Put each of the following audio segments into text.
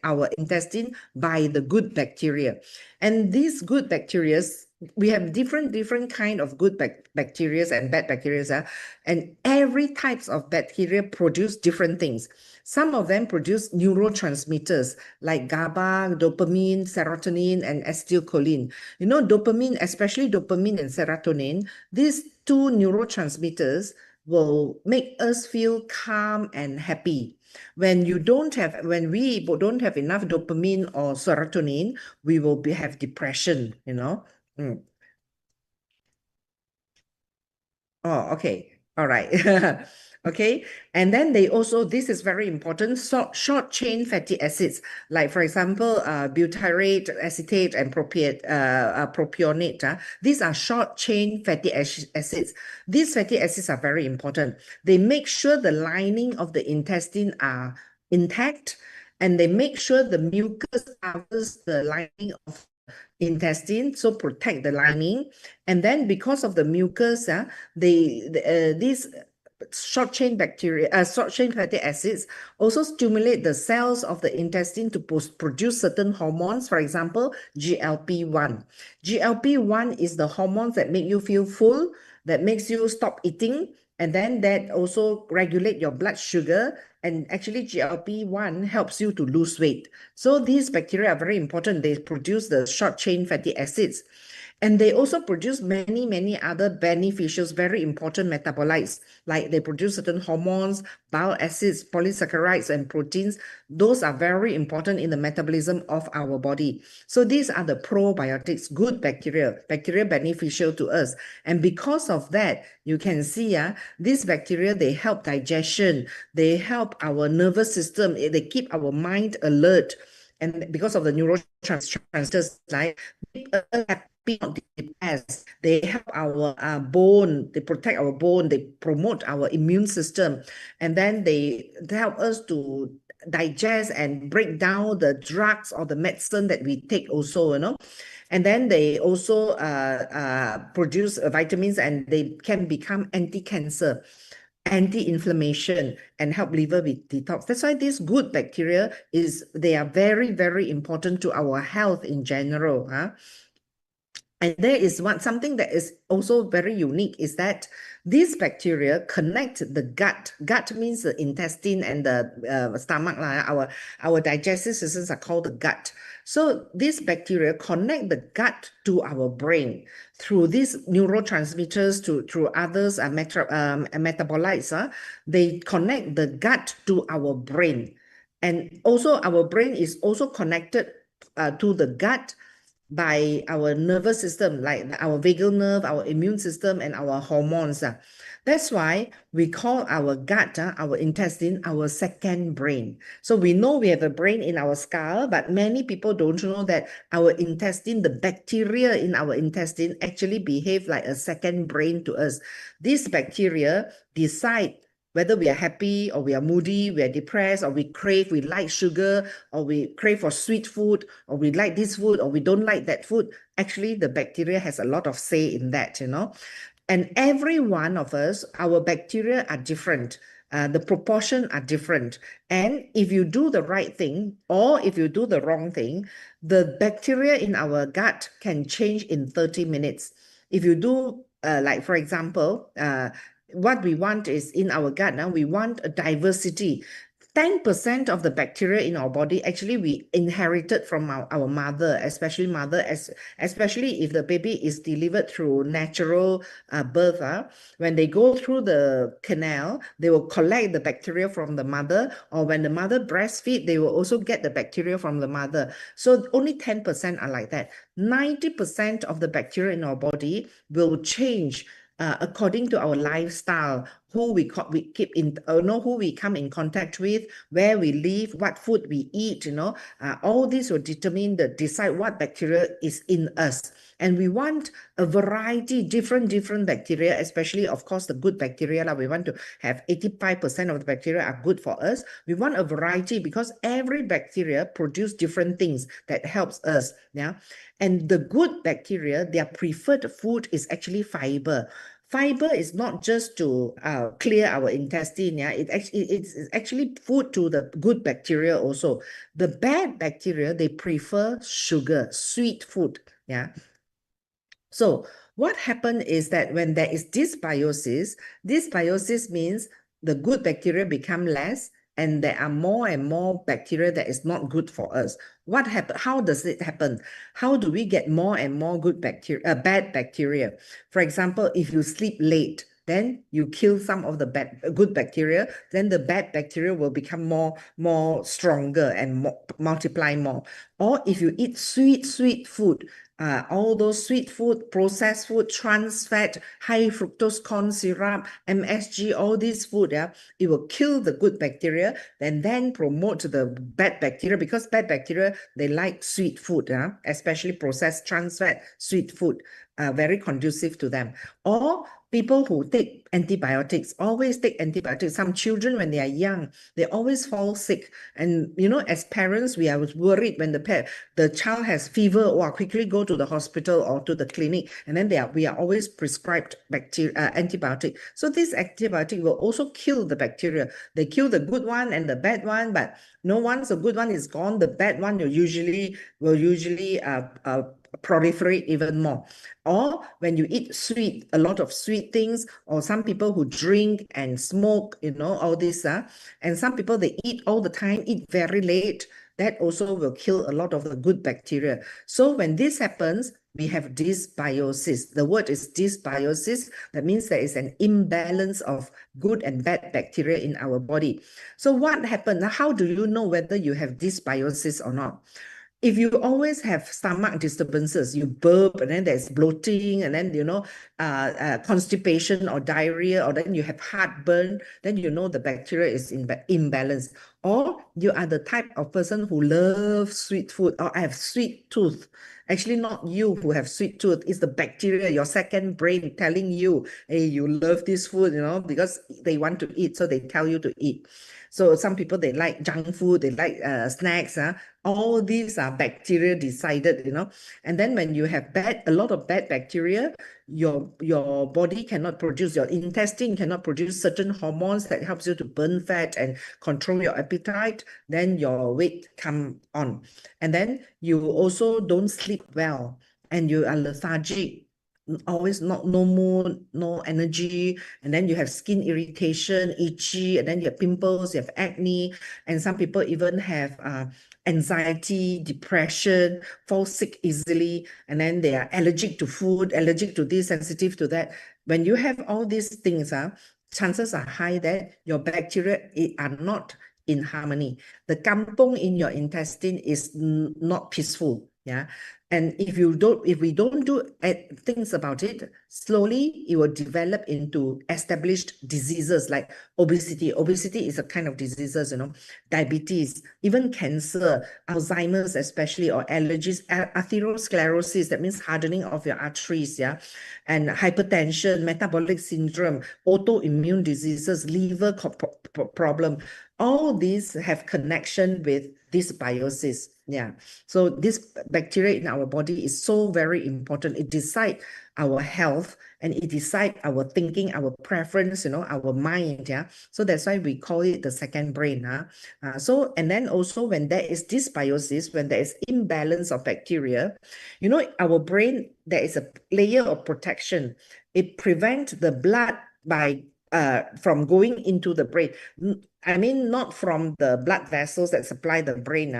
our intestine by the good bacteria. And these good bacteria, we have different kind of good bacteria and bad bacteria, and every types of bacteria produce different things. Some of them produce neurotransmitters like GABA, dopamine, serotonin, and acetylcholine. You know, dopamine, especially dopamine and serotonin, these two neurotransmitters will make us feel calm and happy. When we don't have enough dopamine or serotonin, we will have depression, you know. Oh, okay. All right. Okay. And then they also, this is very important, short chain fatty acids, like for example, butyrate, acetate, and propionate. These are short chain fatty acids. These fatty acids are very important. They make sure the lining of the intestine are intact, and they make sure the mucus covers the lining of intestine, so protect the lining. And then because of the mucus, these short chain fatty acids also stimulate the cells of the intestine to produce certain hormones. For example, GLP-1. GLP-1 is the hormones that make you feel full, that makes you stop eating, and then that also regulate your blood sugar. And actually, GLP-1 helps you to lose weight. So these bacteria are very important. They produce the short chain fatty acids. And they also produce many other beneficial, very important metabolites, like they produce certain hormones, bile acids, polysaccharides, and proteins. Those are very important in the metabolism of our body. So these are the probiotics, good bacteria beneficial to us. And because of that, you can see these bacteria, they help digestion, they help our nervous system, they keep our mind alert. And because of the neurotransmitters, like happy, not depressed. They help our bone, they protect our bone, they promote our immune system, and then they help us to digest and break down the drugs or the medicine that we take also, you know. And then they also produce vitamins, and they can become anti-cancer, anti-inflammation, and help liver with detox. That's why these good bacteria they are very important to our health in general. And there is something that is also very unique, is that these bacteria connect the gut. Gut means the intestine and the stomach. Our digestive systems are called the gut. So these bacteria connect the gut to our brain through these neurotransmitters, through others metabolites. They connect the gut to our brain. And also our brain is also connected to the gut by our nervous system, like our vagal nerve, our immune system, and our hormones. That's why we call our gut, our intestine, our second brain. So we know we have a brain in our skull, but many people don't know that our intestine, the bacteria in our intestine, actually behave like a second brain to us. These bacteria decide whether we are happy or we are moody, we are depressed, or we like sugar, or we crave for sweet food, or we like this food, or we don't like that food. Actually, the bacteria has a lot of say in that, you know. And every one of us, our bacteria are different. The proportion are different. And if you do the right thing, or if you do the wrong thing, the bacteria in our gut can change in 30 minutes. If you do, like for example, what we want is in our gut now, we want a diversity. 10% of the bacteria in our body, actually we inherited from our mother, especially if the baby is delivered through natural birth. When they go through the canal, they will collect the bacteria from the mother, or when the mother breastfeed, they will also get the bacteria from the mother. So only 10% are like that. 90% of the bacteria in our body will change according to our lifestyle, who we keep in, who we come in contact with, where we live, what food we eat, all this will decide what bacteria is in us. And we want a variety, different bacteria, especially, of course, the good bacteria. We want to have 85% of the bacteria are good for us. We want a variety because every bacteria produce different things that helps us. Yeah. And the good bacteria, their preferred food is actually fiber. fiber is not just to clear our intestine, yeah. It's actually food to the good bacteria also. The bad bacteria, they prefer sugar, sweet food, yeah. So what happened is that when there is dysbiosis means the good bacteria become less and there are more and more bacteria that is not good for us. What happen? How does it happen? How do we get more and more good bacteria, bad bacteria? For example, if you sleep late, then you kill some of the good bacteria, then the bad bacteria will become more stronger and multiply more. Or if you eat sweet food, all those sweet food, processed food, trans fat, high fructose corn syrup, MSG, all these food, yeah, it will kill the good bacteria and then promote the bad bacteria, because bad bacteria, they like sweet food, especially processed trans fat, sweet food, very conducive to them. Or people who take antibiotics, always take antibiotics. Some children, when they are young, they always fall sick. And, you know, as parents, we are worried when the child has fever, or quickly go to the hospital or to the clinic, and then we are always prescribed antibiotic. So this antibiotic will also kill the bacteria. They kill the good one and the bad one, but no, once the good one is gone, the bad one will usually proliferate even more. Or when you eat a lot of sweet things, or some people who drink and smoke, you know, all this, and some people, they eat all the time, eat very late, that also will kill a lot of the good bacteria. So when this happens, we have dysbiosis. The word is dysbiosis. That means there is an imbalance of good and bad bacteria in our body. So what happened? How do you know whether you have dysbiosis or not? If you always have stomach disturbances, you burp, and then there's bloating, and then, you know, constipation or diarrhea, or then you have heartburn, then you know the bacteria is imbalanced. Or you are the type of person who loves sweet food, or have sweet tooth. Actually, not you who have sweet tooth, it's the bacteria, your second brain telling you, hey, you love this food, you know, because they want to eat, so they tell you to eat. So some people, they like junk food, they like snacks, all these are bacteria decided, you know. And then when you have a lot of bad bacteria, your body cannot produce, your intestine cannot produce certain hormones that helps you to burn fat and control your appetite, then your weight come on. And then you also don't sleep well, and you are lethargic, always no mood, no energy, and then you have skin irritation, itchy, and then you have pimples, you have acne, and some people even have anxiety, depression, fall sick easily, and then they are allergic to food, allergic to this, sensitive to that. When you have all these things, chances are high that your bacteria are not in harmony. The kampong in your intestine is not peaceful. Yeah. And if we don't do things about it, slowly it will develop into established diseases like obesity. Obesity is a kind of diseases, you know, diabetes, even cancer, Alzheimer's especially, or allergies, atherosclerosis, that means hardening of your arteries, yeah, and hypertension, metabolic syndrome, autoimmune diseases, liver problem. All these have connection with dysbiosis. Yeah. So this bacteria in our body is so very important. It decides our health, and it decides our thinking, our preference, you know, our mind. Yeah. So that's why we call it the second brain. So, and then also when there is dysbiosis, when there is imbalance of bacteria, you know, our brain, there is a layer of protection. It prevents the blood from going into the brain. I mean, not from the blood vessels that supply the brain.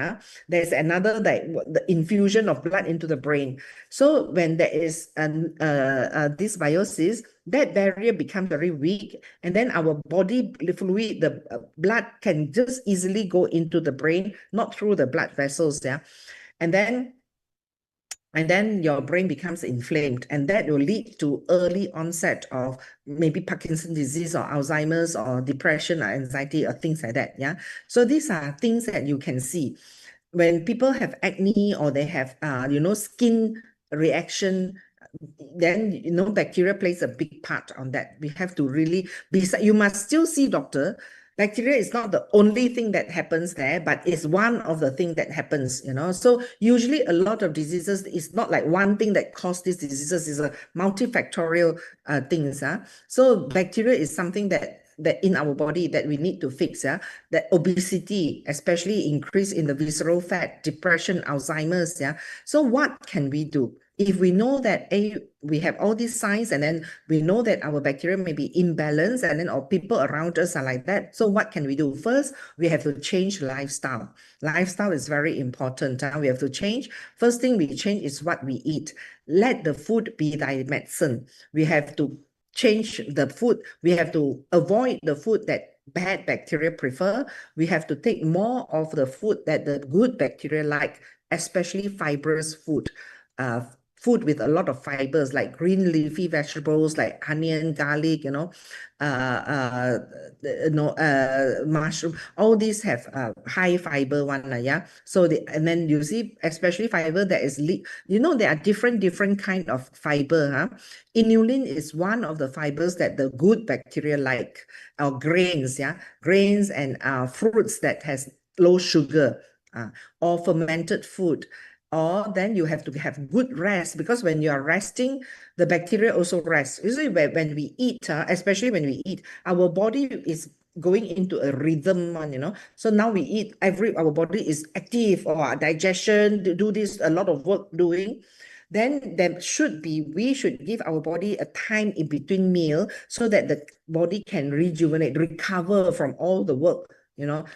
There's another, the infusion of blood into the brain. So when there is dysbiosis, that barrier becomes very weak, and then our body fluid, the blood can just easily go into the brain, not through the blood vessels. Yeah, and then your brain becomes inflamed, and that will lead to early onset of maybe Parkinson's disease or Alzheimer's or depression or anxiety or things like that. Yeah. So these are things that you can see when people have acne, or they have, you know, skin reaction. Then, you know, bacteria plays a big part on that. We have to really you must still see doctor, Bacteria is not the only thing that happens there, but it's one of the things that happens, you know. So usually a lot of diseases, it's not like one thing that causes these diseases, is a multifactorial things. So bacteria is something that in our body that we need to fix. That obesity, especially increase in the visceral fat, depression, Alzheimer's. So what can we do? If we know that we have all these signs, and then we know that our bacteria may be imbalanced, and then our people around us are like that. So what can we do? First, we have to change lifestyle. Lifestyle is very important. We have to change. First thing we change is what we eat. Let the food be thy medicine. We have to change the food. We have to avoid the food that bad bacteria prefer. We have to take more of the food that the good bacteria like, especially fibrous food. Food with a lot of fibers, like green leafy vegetables like onion, garlic, mushroom. All these have high fiber one, yeah. So and then you see, especially fiber that is there are different kind of fiber. Inulin is one of the fibers that the good bacteria like. Grains, grains and fruits that has low sugar, or fermented food. Or then you have to have good rest, because when you are resting, the bacteria also rest. Usually when we eat, especially when we eat, our body is going into a rhythm one. So now we eat, our body is active, or our digestion, do this, a lot of work doing. Then we should give our body a time in between meal, so that the body can rejuvenate, recover from all the work.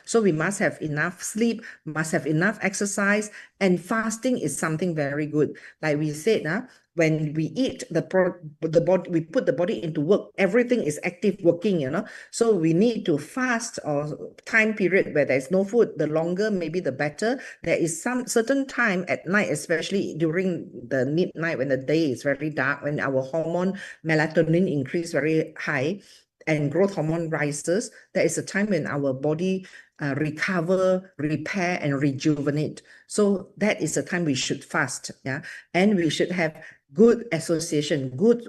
So we must have enough sleep, must have enough exercise, and fasting is something very good. Like we said, when we eat, the body, we put the body into work, everything is active working. So we need to fast, or time period where there's no food. The longer, maybe the better. There is some certain time at night, especially during the midnight, when the day is very dark, when our hormone melatonin increase very high, and growth hormone rises. There is a time when our body recover, repair, and rejuvenate. So that is the time we should fast. And we should have good association, good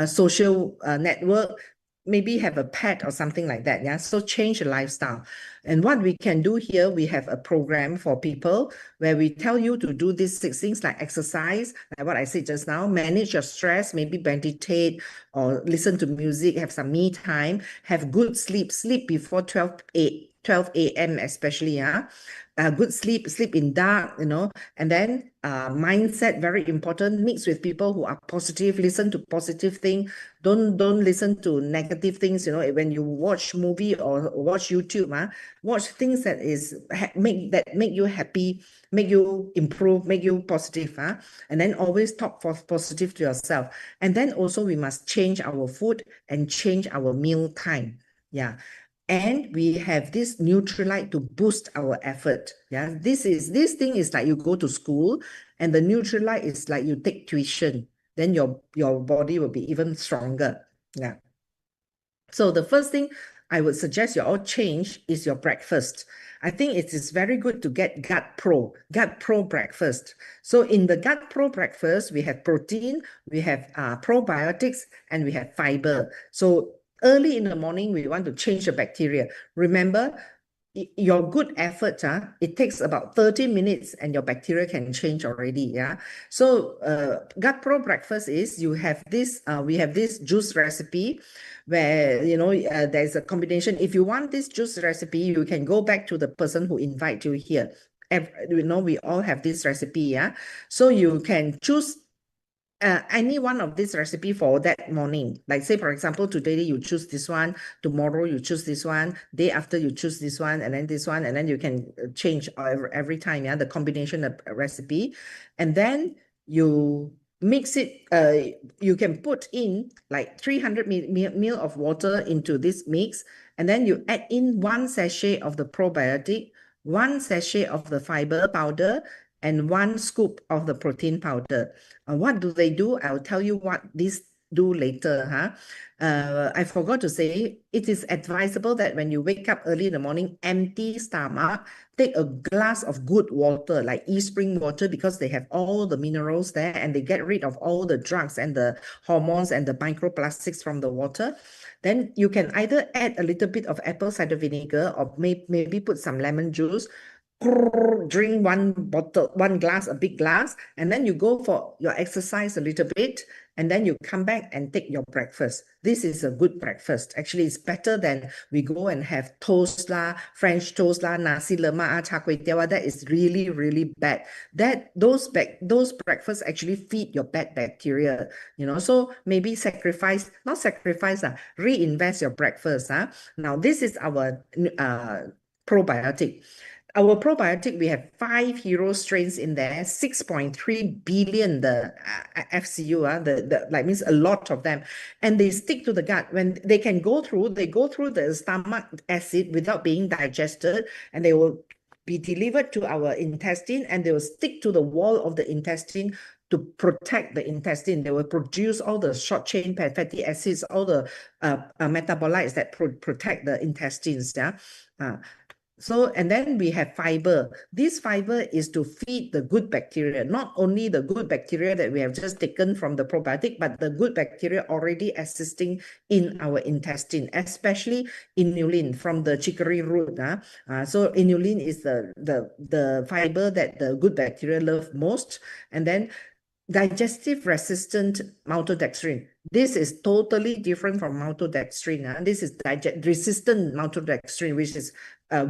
social network, maybe have a pet or something like that. So change the lifestyle. And what we can do here, we have a program for people where we tell you to do these 6 things, like exercise, like what I said just now, manage your stress, maybe meditate or listen to music, have some me time, have good sleep before 12 a.m. especially. Good sleep in dark, and then mindset, very important. Mix with people who are positive, listen to positive things. Don't listen to negative things. When you watch movie or watch YouTube, watch things that make you happy, make you improve, make you positive. And then always talk positive to yourself. And then also we must change our food and change our meal time. And we have this Nutrilite to boost our effort. This thing is like you go to school, and the Nutrilite is like you take tuition. Then your body will be even stronger. So the first thing I would suggest you all change is your breakfast. I think it is very good to get Gut Pro breakfast. So in the Gut Pro breakfast, we have protein, we have probiotics, and we have fiber. So early in the morning, we want to change the bacteria. Remember, your good effort, it takes about 30 minutes and your bacteria can change already. So Gut Pro breakfast is, we have this juice recipe where there's a combination. If you want this juice recipe, you can go back to the person who invited you here. We all have this recipe. So you can choose any one of this recipe for that morning. Like, say, for example, today you choose this one, tomorrow you choose this one, day after you choose this one, and then this one, and then you can change every time, the combination of recipe. And then you mix it, you can put in like 300 ml of water into this mix, and then you add in 1 sachet of the probiotic, 1 sachet of the fiber powder, and 1 scoop of the protein powder. What do they do? I'll tell you what these do later, huh? I forgot to say, it is advisable that when you wake up early in the morning, empty stomach, take a glass of good water, like East Spring water, because they have all the minerals there and they get rid of all the drugs and the hormones and the microplastics from the water. Then you can either add a little bit of apple cider vinegar or maybe put some lemon juice, drink one glass, a big glass, and then you go for your exercise a little bit, and then you come back and take your breakfast. This is a good breakfast. Actually, it's better than we go and have toast lah, French toast lah, nasi lemak, char kway teow. That is really, really bad. Those breakfasts actually feed your bad bacteria, So maybe not sacrifice, reinvest your breakfast. Now, this is our probiotic. Our probiotic, we have 5 hero strains in there, 6.3 billion the FCU, like means a lot of them, and they stick to the gut. When they go through the stomach acid without being digested, and they will be delivered to our intestine, and they will stick to the wall of the intestine to protect the intestine. They will produce all the short chain fatty acids, all the metabolites that protect the intestines. And then we have fiber. This fiber is to feed the good bacteria, not only the good bacteria that we have just taken from the probiotic, but the good bacteria already existing in our intestine, especially inulin from the chicory root. So inulin is the fiber that the good bacteria love most. And then digestive resistant maltodextrin. This is totally different from maltodextrin. This is resistant maltodextrin, which is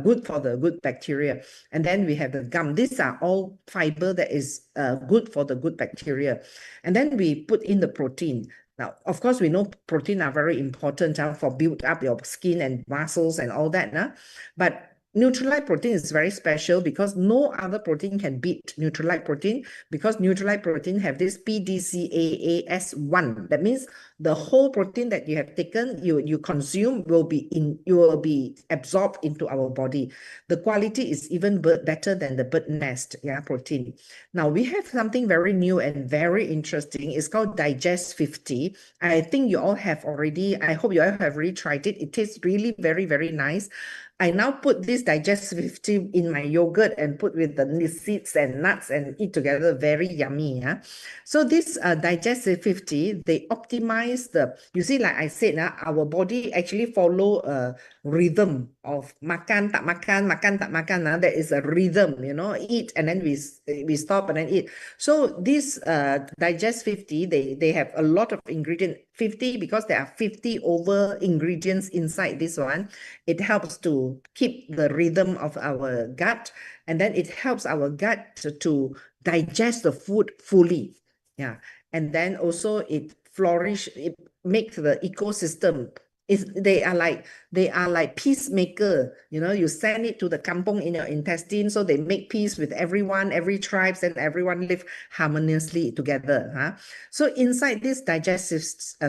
good for the good bacteria. And then we have the gum. These are all fiber that is good for the good bacteria. And then we put in the protein. Now, of course, we know protein are very important for build up your skin and muscles and all that. But Nutrilite protein is very special because no other protein can beat Nutrilite protein, because Nutrilite protein have this PDCAAS1. That means the whole protein that you have taken, you consume will be absorbed into our body. The quality is even better than the bird nest protein. Now we have something very new and very interesting. It's called Digest 50. I think you all have already. I hope you all have already tried it. It tastes really very, very nice. I now put this Digest 50 in my yogurt and put with the seeds and nuts and eat together. Very yummy. So this Digest 50, they optimize you see, like I said, our body actually follow a rhythm of makan tak makan, makan tak makan. There is a rhythm, eat and then we stop and then eat. So this Digest 50, they have a lot of ingredient. 50 because there are 50 over ingredients inside this one. It helps to keep the rhythm of our gut, and then it helps our gut to digest the food fully. And then also it makes the ecosystem. They are like peacemaker. You send it to the kampong in your intestine, so they make peace with everyone, every tribes, and everyone live harmoniously together. So inside this Digestive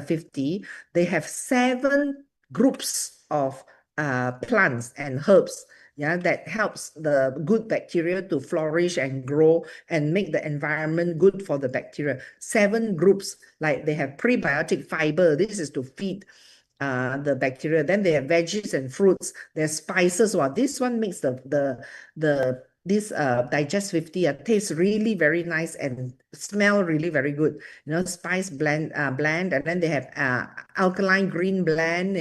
50, they have 7 groups of plants and herbs that helps the good bacteria to flourish and grow and make the environment good for the bacteria. 7 groups, like they have prebiotic fiber. This is to feed the bacteria. Then they have veggies and fruits. There's spices. This one makes this Digest 50 taste really very nice and smell really very good. Spice blend, and then they have alkaline green blend.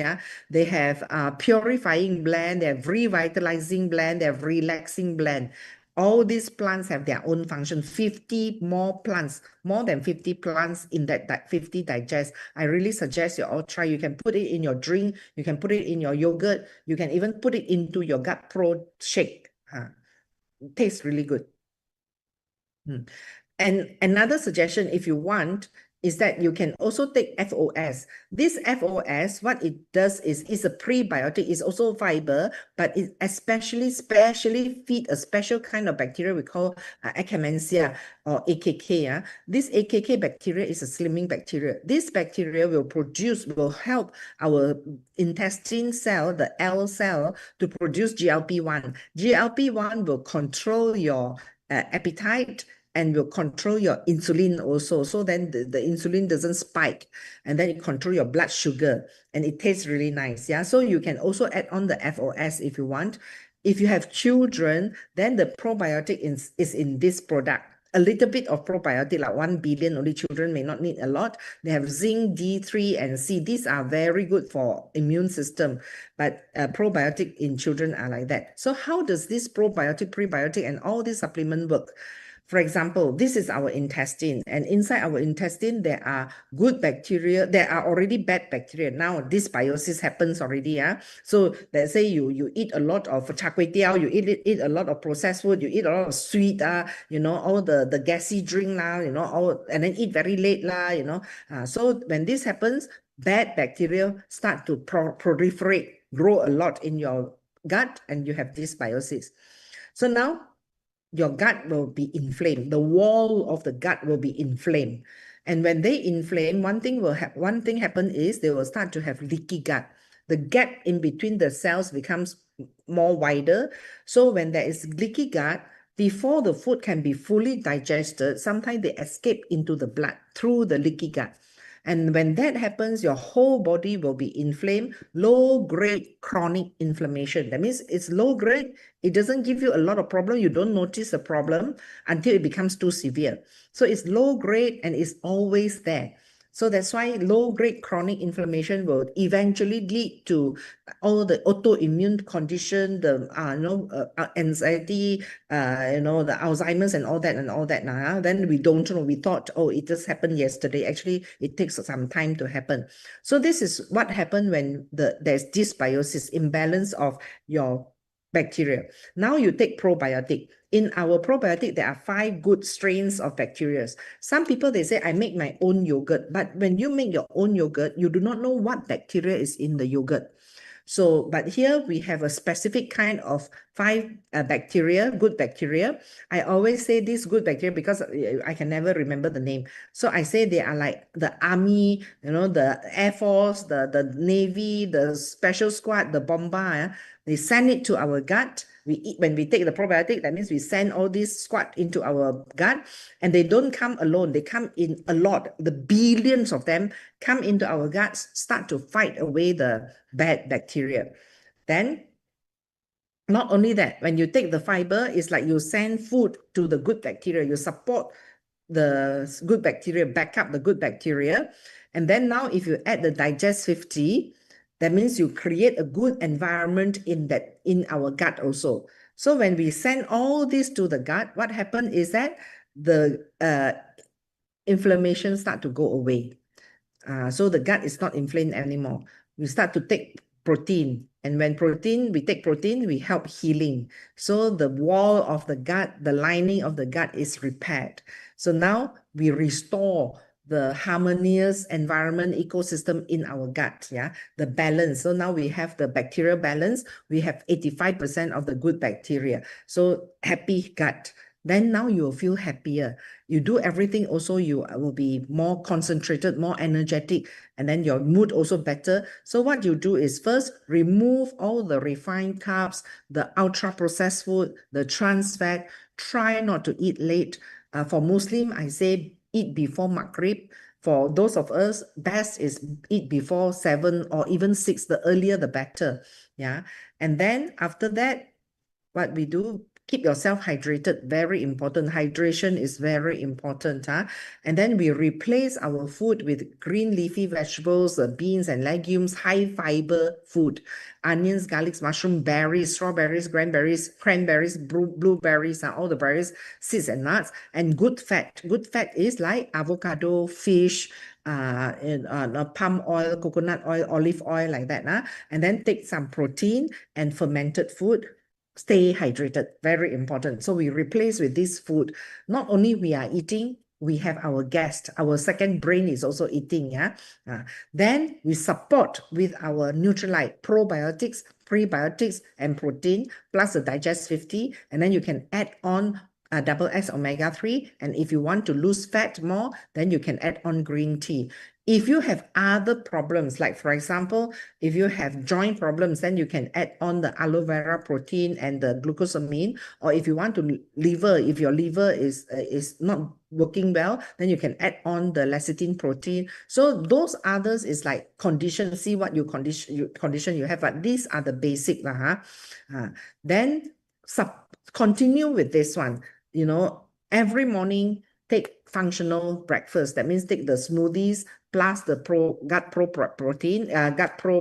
They have purifying blend. They have revitalizing blend. They have relaxing blend. All these plants have their own function. 50 more plants, more than 50 plants in that 50 Digest. I really suggest you all try. You can put it in your drink. You can put it in your yogurt. You can even put it into your Gut Pro shake. It tastes really good. And another suggestion, if you want, is that you can also take FOS. This FOS, what it does is it's a prebiotic, it's also fiber, but it specially feed a special kind of bacteria we call Akkermansia or AKK. This AKK bacteria is a slimming bacteria. This bacteria will help our intestine cell, the L cell, to produce GLP-1. GLP-1 will control your appetite and will control your insulin also. So then the insulin doesn't spike, and then it control your blood sugar, and it tastes really nice. Yeah. So you can also add on the FOS if you want. If you have children, then the probiotic is in this product. A little bit of probiotic, like 1 billion, only children may not need a lot. They have zinc, D3, and C. These are very good for immune system, but probiotic in children are like that. So how does this probiotic, prebiotic, and all these supplement work? For example, this is our intestine, and inside our intestine, there are good bacteria. There are already bad bacteria. Now, dysbiosis happens already. Yeah. So let's say you eat a lot of char kway teow, you eat a lot of processed food, you eat a lot of sweet, all the gassy drink all, and then eat very late so when this happens, bad bacteria start to proliferate, grow a lot in your gut, and you have dysbiosis. So now your gut will be inflamed. The wall of the gut will be inflamed. And when they inflame, one thing happen is they will start to have leaky gut. The gap in between the cells becomes more wider. So when there is leaky gut, before the food can be fully digested, sometimes they escape into the blood through the leaky gut. And when that happens, your whole body will be inflamed, low-grade chronic inflammation. That means it's low-grade. It doesn't give you a lot of problem. You don't notice the problem until it becomes too severe. So it's low-grade and it's always there. So that's why low-grade chronic inflammation will eventually lead to all the autoimmune condition, the anxiety, the Alzheimer's and all that. Now, then we don't know. We thought, oh, it just happened yesterday. Actually, it takes some time to happen. So this is what happened when there's dysbiosis, imbalance of your bacteria. Now you take probiotic. In our probiotic, there are 5 good strains of bacteria. Some people, they say, I make my own yogurt. But when you make your own yogurt, you do not know what bacteria is in the yogurt. So, but here we have a specific kind of 5 bacteria, good bacteria. I always say this good bacteria because I can never remember the name. So I say they are like the army, the Air Force, the Navy, the special squad, the bomber. They send it to our gut. When we take the probiotic, that means we send all this squad into our gut, and they don't come alone. They come in a lot. The billions of them come into our guts, start to fight away the bad bacteria. Then, not only that, when you take the fiber, it's like you send food to the good bacteria. You support the good bacteria, back up the good bacteria. And then now if you add the Digest 50, that means you create a good environment in our gut also. So when we send all this to the gut, what happened is that the inflammation start to go away. So the gut is not inflamed anymore. We start to take protein. And when we take protein, we help healing. So the wall of the gut, the lining of the gut is repaired. So now we restore the harmonious environment ecosystem in our gut, the balance. So now we have the bacterial balance. We have 85% of the good bacteria. So happy gut. Then now you will feel happier. You do everything also, you will be more concentrated, more energetic, and then your mood also better. So what you do is first remove all the refined carbs, the ultra-processed food, the trans fat. Try not to eat late. For Muslim, I say eat before Maghrib. For those of us, best is eat before 7 or even 6. The earlier, the better. Yeah. And then after that, what we do, keep yourself hydrated. Very important. Hydration is very important. And then we replace our food with green leafy vegetables, beans and legumes, high fiber food, onions, garlics, mushroom, berries, strawberries, cranberries, blueberries, all the berries, seeds and nuts, and good fat. Good fat is like avocado, fish, palm oil, coconut oil, olive oil, like that. And then take some protein and fermented food. Stay hydrated, very important. So we replace with this food. Not only we are eating, we have our guest. Our second brain is also eating. Then we support with our Nutrilite, probiotics, prebiotics, and protein, plus the Digest 50. And then you can add on double X omega-3. And if you want to lose fat more, then you can add on green tea. If you have other problems, like for example, if you have joint problems, then you can add on the aloe vera protein and the glucosamine. Or if you want to liver, if your liver is not working well, then you can add on the lecithin protein. So those others is like condition, see what you condition you have, but these are the basic lah, huh? Then continue with this one, every morning take functional breakfast. That means take the smoothies plus the gut pro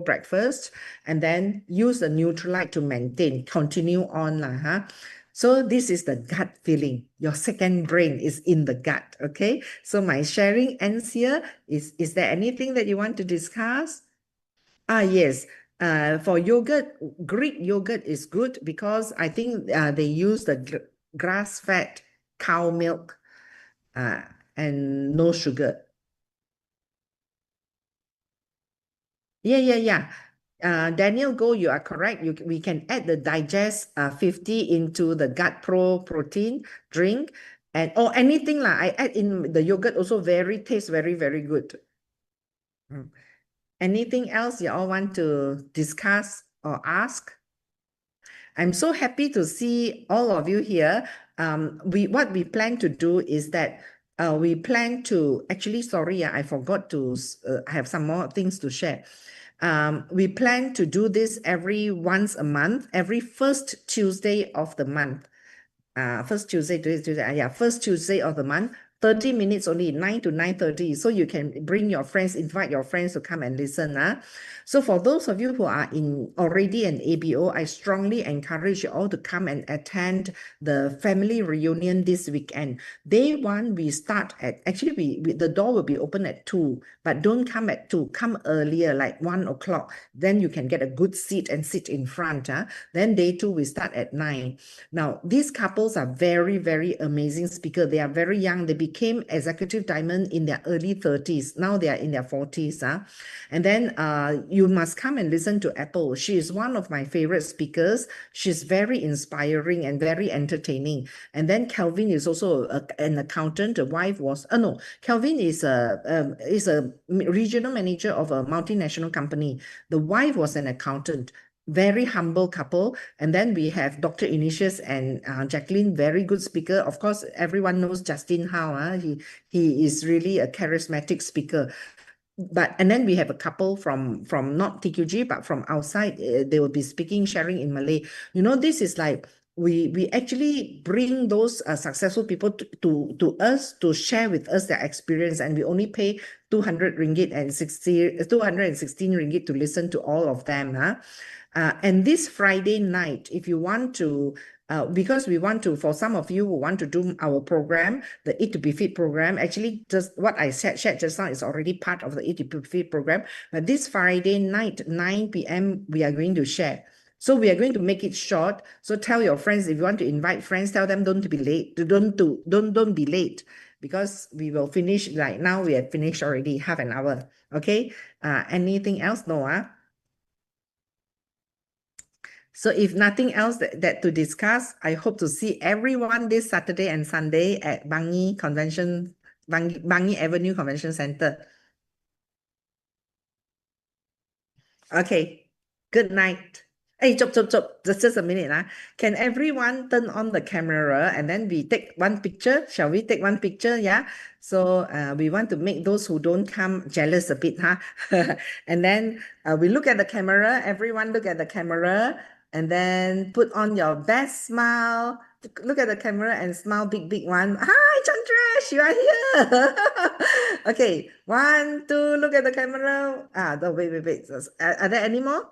breakfast, and then use the Nutrilite to maintain, continue on lah, huh? So this is the gut feeling. Your second brain is in the gut, okay? So my sharing ends here. Is there anything that you want to discuss? Yes. For yogurt, Greek yogurt is good because I think they use the grass-fed cow milk and no sugar. Yeah. Daniel Go, you are correct. We can add the Digest 50 into the Gut Pro protein drink, and or anything lah. I add in the yogurt also tastes very, very good. Anything else you all want to discuss or ask? I'm so happy to see all of you here. What we plan to do is that we plan to actually, sorry, I forgot to have some more things to share. We plan to do this once a month, every first Tuesday of the month. First Tuesday, first Tuesday of the month. 30 minutes only, 9 to 9:30. So you can bring your friends, invite your friends to come and listen. So for those of you who are already an ABO, I strongly encourage you all to come and attend the family reunion this weekend. Day one, we start actually the door will be open at 2, but don't come at 2, come earlier, like 1 o'clock. Then you can get a good seat and sit in front. Then day 2, we start at 9. Now, these couples are very, very amazing speakers. They are very young. They became executive diamond in their early 30s. Now they are in their 40s. And then you must come and listen to Apple. She is one of my favorite speakers. She's very inspiring and very entertaining. And then Kelvin is also an accountant. The wife was, no, Kelvin is a regional manager of a multinational company. The wife was an accountant. Very humble couple. And then we have Dr. Initius and Jacqueline, very good speaker. Of course, everyone knows Justin Howe. He is really a charismatic speaker. And then we have a couple from not TQG, but from outside. They will be speaking, sharing in Malay. This is like we actually bring those successful people to us to share with us their experience, and we only pay 200 ringgit and 216 ringgit to listen to all of them. And this Friday night, if you want to, because we want to, for some of you who want to do our program, the Eat to Be Fit program, actually just what I shared just now is already part of the Eat to Be Fit program. But this Friday night, 9 p.m., we are going to share. So we are going to make it short. So tell your friends, if you want to invite friends, tell them don't be late. Don't be late, because we will finish, like now we have finished already half an hour. Okay. Anything else? No, So if nothing else that to discuss, I hope to see everyone this Saturday and Sunday at Bangi Avenue Convention Center. Okay, good night. Hey, chop. Just a minute. Can everyone turn on the camera and then we take one picture? Shall we take one picture? Yeah. So we want to make those who don't come jealous a bit. And then we look at the camera. Everyone look at the camera and then put on your best smile. Look at the camera and smile big one. Hi, Chandresh, you are here. Okay, 1, 2, look at the camera. No, wait. Are there any more?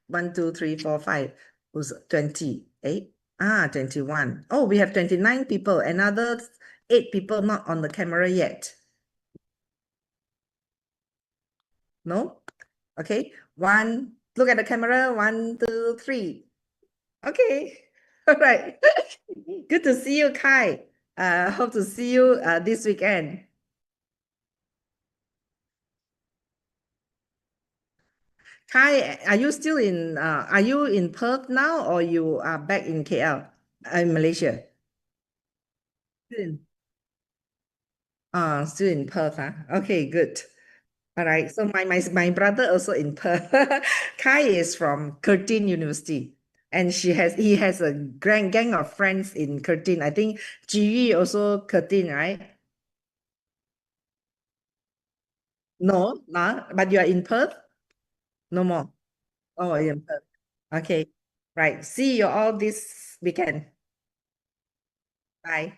1, 2, 3, 4, 5. Who's 28? 21. Oh, we have 29 people. Another 8 people not on the camera yet. No? Okay. Look at the camera. 1, 2, 3. Okay. All right. Good to see you, Kai. Hope to see you this weekend. Kai, are you still are you in Perth now, or you are back in KL, in Malaysia? Still in Perth, huh? Okay, good. All right. So my brother also in Perth. Kai is from Curtin University. And he has a grand gang of friends in Curtin. I think Ji Yi also Curtin, right? No, nah, but you are in Perth? No more. Oh, you're in Perth. Okay. Right. See you all this weekend. Bye.